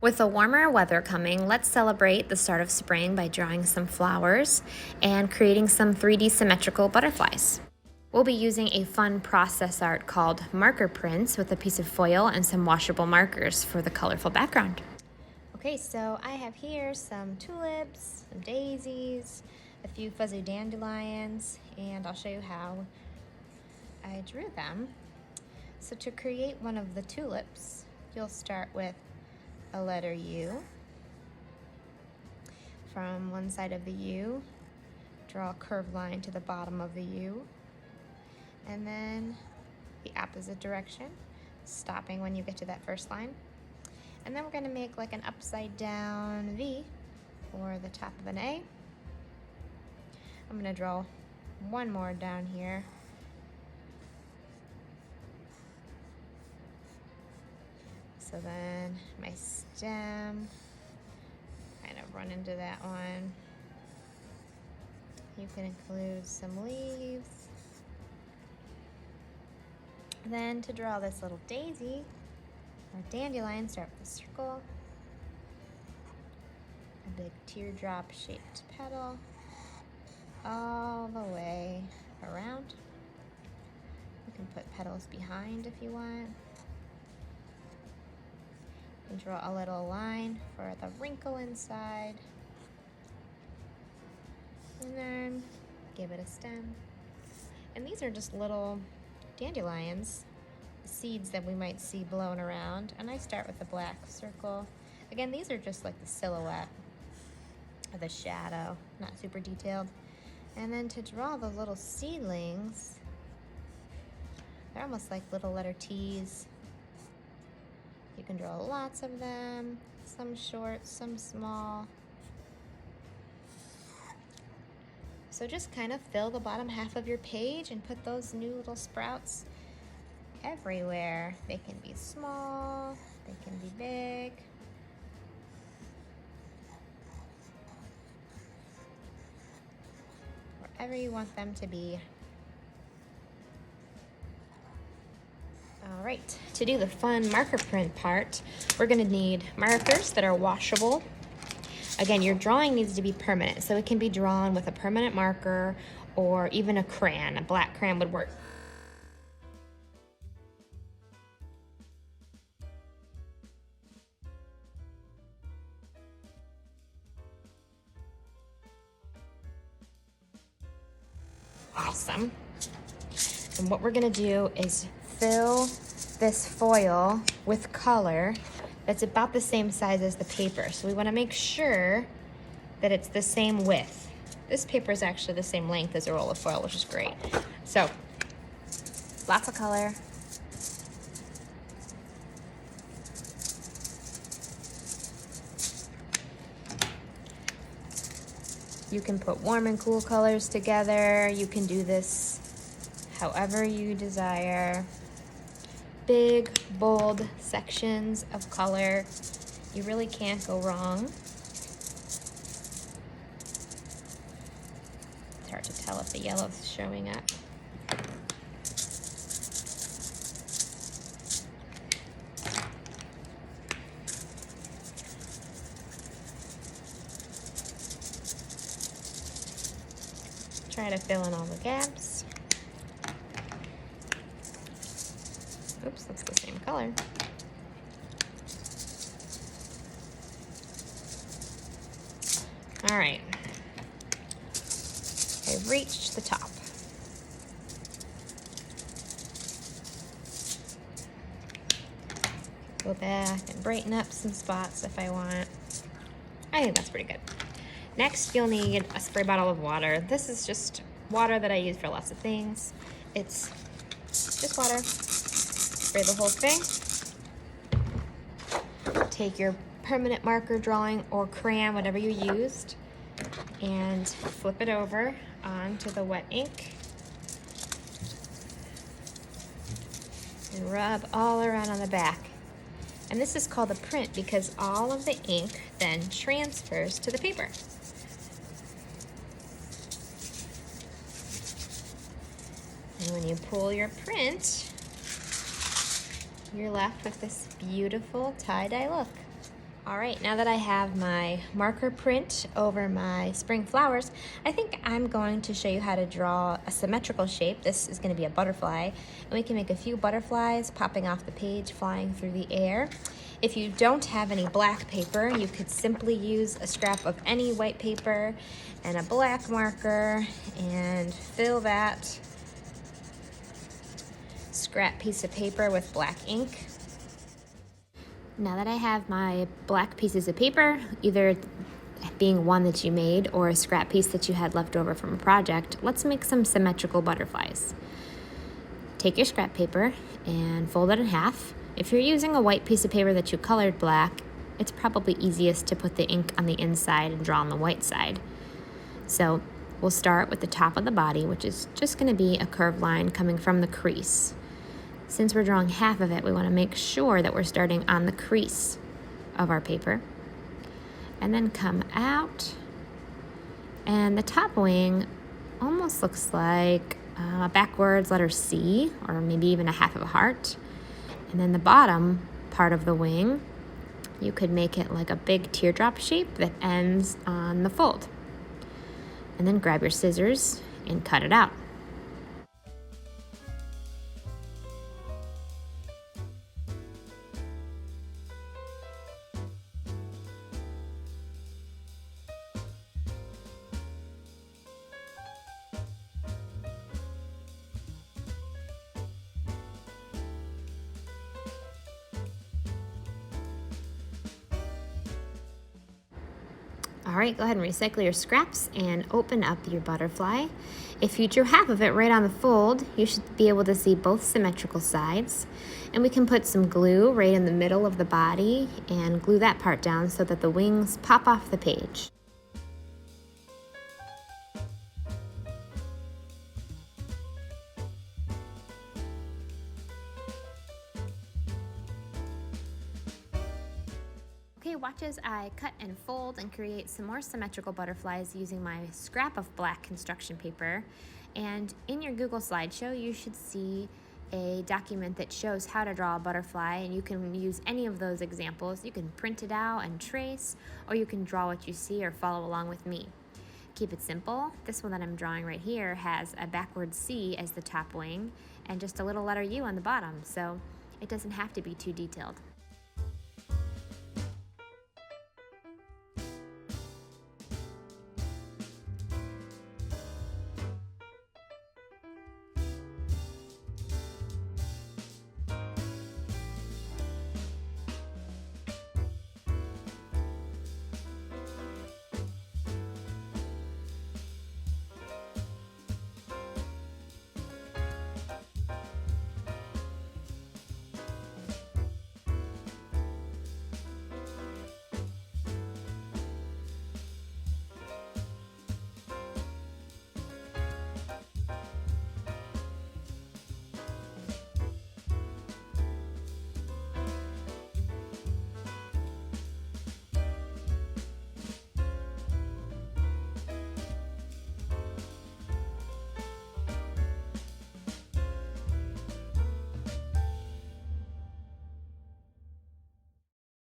With the warmer weather coming, let's celebrate the start of spring by drawing some flowers and creating some 3D symmetrical butterflies. We'll be using a fun process art called marker prints with a piece of foil and some washable markers for the colorful background. Okay, so I have here some tulips, some daisies, a few fuzzy dandelions, and I'll show you how I drew them. So to create one of the tulips, you'll start with a letter U. From one side of the U, draw a curved line to the bottom of the U, and then the opposite direction, stopping when you get to that first line. And then we're going to make like an upside down V for the top of an A. I'm going to draw one more down here. So then my stem, kind of run into that one. You can include some leaves. Then to draw this little daisy or dandelion, start with a circle, a big teardrop shaped petal all the way around. You can put petals behind if you want. And draw a little line for the wrinkle inside. And then give it a stem. And these are just little dandelions, seeds that we might see blown around. And I start with a black circle. Again, these are just like the silhouette of the shadow, not super detailed. And then to draw the little seedlings, they're almost like little letter T's. You can draw lots of them, some short, some small. So just kind of fill the bottom half of your page and put those new little sprouts everywhere. They can be small, they can be big. Wherever you want them to be. All right, to do the fun marker print part, we're gonna need markers that are washable. Again, your drawing needs to be permanent, so it can be drawn with a permanent marker or even a crayon. A black crayon would work. Awesome. And what we're gonna do is fill this foil with color that's about the same size as the paper. So we wanna make sure that it's the same width. This paper is actually the same length as a roll of foil, which is great. So, lots of color. You can put warm and cool colors together. You can do this however you desire. Big, bold sections of color. You really can't go wrong. It's hard to tell if the yellow's showing up. Try to fill in all the gaps. Oops, that's the same color. All right, I've reached the top. Go back and brighten up some spots if I want. I think that's pretty good. Next, you'll need a spray bottle of water. This is just water that I use for lots of things. It's just water. Spray the whole thing. Take your permanent marker drawing or crayon, whatever you used, and flip it over onto the wet ink. And rub all around on the back. And this is called a print because all of the ink then transfers to the paper. And when you pull your print, you're left with this beautiful tie-dye look. All right, now that I have my marker print over my spring flowers, I think I'm going to show you how to draw a symmetrical shape. This is going to be a butterfly, and we can make a few butterflies popping off the page, flying through the air. If you don't have any black paper, you could simply use a scrap of any white paper and a black marker and fill that scrap piece of paper with black ink. Now that I have my black pieces of paper, either being one that you made or a scrap piece that you had left over from a project, let's make some symmetrical butterflies. Take your scrap paper and fold it in half. If you're using a white piece of paper that you colored black, it's probably easiest to put the ink on the inside and draw on the white side. So we'll start with the top of the body, which is just going to be a curved line coming from the crease. Since we're drawing half of it, we want to make sure that we're starting on the crease of our paper. And then come out. And the top wing almost looks like a backwards letter C, or maybe even a half of a heart. And then the bottom part of the wing, you could make it like a big teardrop shape that ends on the fold. And then grab your scissors and cut it out. All right, go ahead and recycle your scraps and open up your butterfly. If you drew half of it right on the fold, you should be able to see both symmetrical sides. And we can put some glue right in the middle of the body and glue that part down so that the wings pop off the page. Okay, watch as I cut and fold and create some more symmetrical butterflies using my scrap of black construction paper. And in your Google slideshow, you should see a document that shows how to draw a butterfly, and you can use any of those examples. You can print it out and trace, or you can draw what you see or follow along with me. Keep it simple. This one that I'm drawing right here has a backward C as the top wing and just a little letter U on the bottom, so it doesn't have to be too detailed.